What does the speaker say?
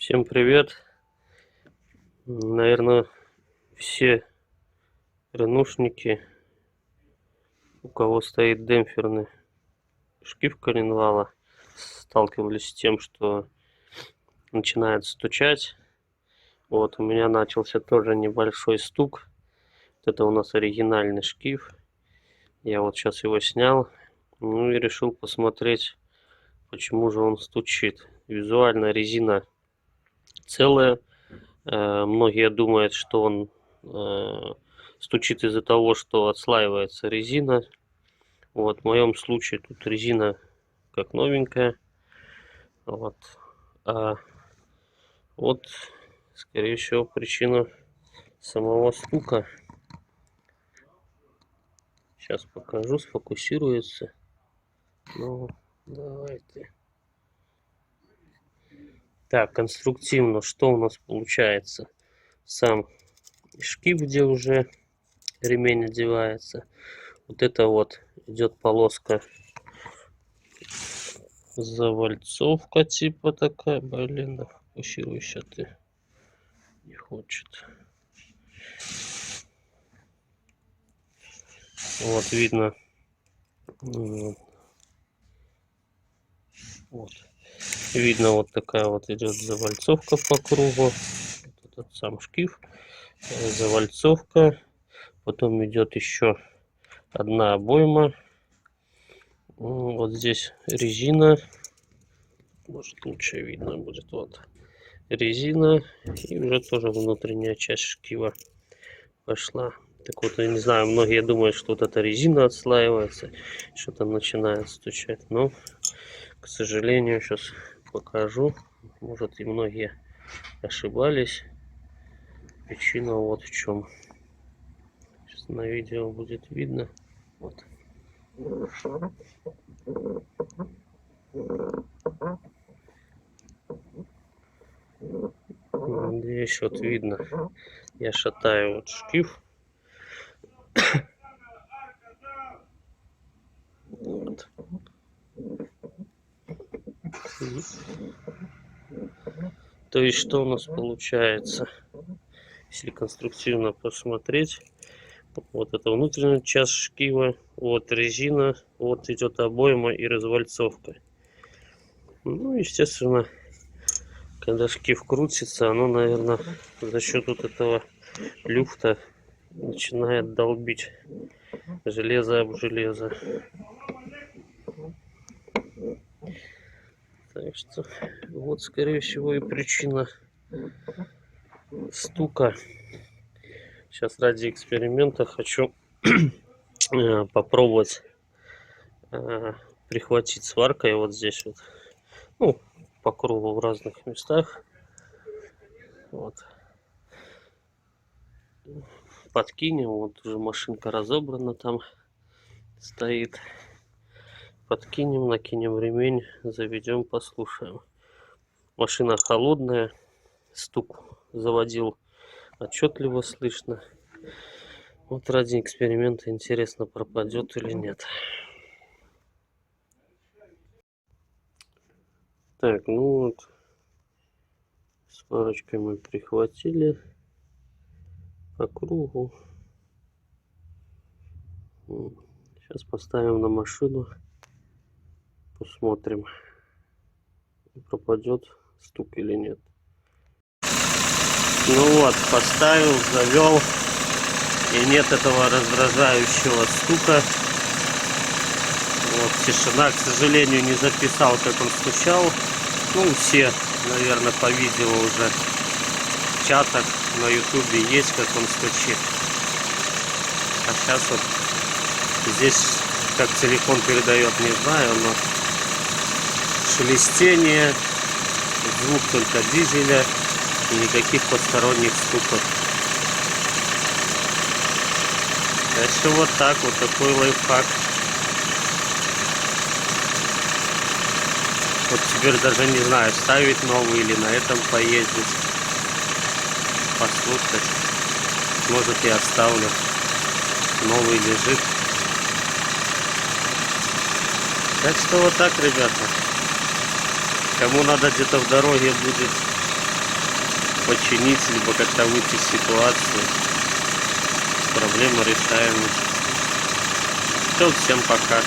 Всем привет! Наверное, все ренушники, у кого стоит демпферный шкив коленвала, сталкивались с тем, что начинает стучать. Вот у меня начался тоже небольшой стук. Это у нас оригинальный шкив. Я вот сейчас его снял, ну и решил посмотреть, почему же он стучит. Визуально резина целая. Многие думают, что он стучит из-за того, что отслаивается резина. Вот в моем случае тут резина как новенькая. Вот. А вот, скорее всего, причина самого стука. Сейчас покажу, сфокусируется. Ну, давайте. Так, конструктивно, что у нас получается? Сам шкив, где уже ремень одевается. Вот это вот идет полоска завальцовка типа такая. Блин, да фокусируйся ты. Не хочет. Вот видно. Вот. Видно, вот такая вот идет завальцовка по кругу. Вот этот сам шкив. Завальцовка. Потом идет еще одна обойма. Вот здесь резина. Может, лучше видно будет. Вот резина. И уже тоже внутренняя часть шкива пошла. Так вот, я не знаю, многие думают, что вот эта резина отслаивается, что там начинает стучать. Но, к сожалению, сейчас покажу. Может, и многие ошибались. Причина вот в чем. Сейчас на видео будет видно. Вот. Здесь вот видно. Я шатаю вот шкив. Вот. То есть что у нас получается? Если конструктивно посмотреть, вот это внутренняя часть шкива, вот резина, вот идет обойма и развальцовка. Ну, естественно, когда шкив крутится, оно, наверное, за счет вот этого люфта начинает долбить железо об железо. Так что вот, скорее всего, и причина стука. Сейчас ради эксперимента хочу попробовать прихватить сваркой вот здесь вот, ну, по кругу в разных местах. Вот. Подкинем, вот уже машинка разобрана, там стоит. Подкинем, накинем ремень, заведем, послушаем. Машина холодная, стук заводил отчетливо слышно. Вот ради эксперимента интересно, пропадет или нет. Так, ну вот, сварочкой мы прихватили по кругу. Сейчас поставим на машину, посмотрим, пропадет стук или нет. Ну вот, поставил, завел, и нет этого раздражающего стука. Вот тишина, к сожалению, не записал, как он стучал. Ну, все, наверное, по видео уже в чатах на ютубе есть, как он стучит. А сейчас вот здесь, как телефон передает, не знаю, но шелестение, звук только дизеля и никаких посторонних стуков. Так что вот так, вот такой лайфхак. Вот теперь даже не знаю, ставить новый или на этом поездить, послушать. Может, и оставлю. Новый лежит. Так что вот так, ребята. Кому надо где-то в дороге будет починить, либо как-то выйти из ситуации. Проблема решаема. Все, всем пока.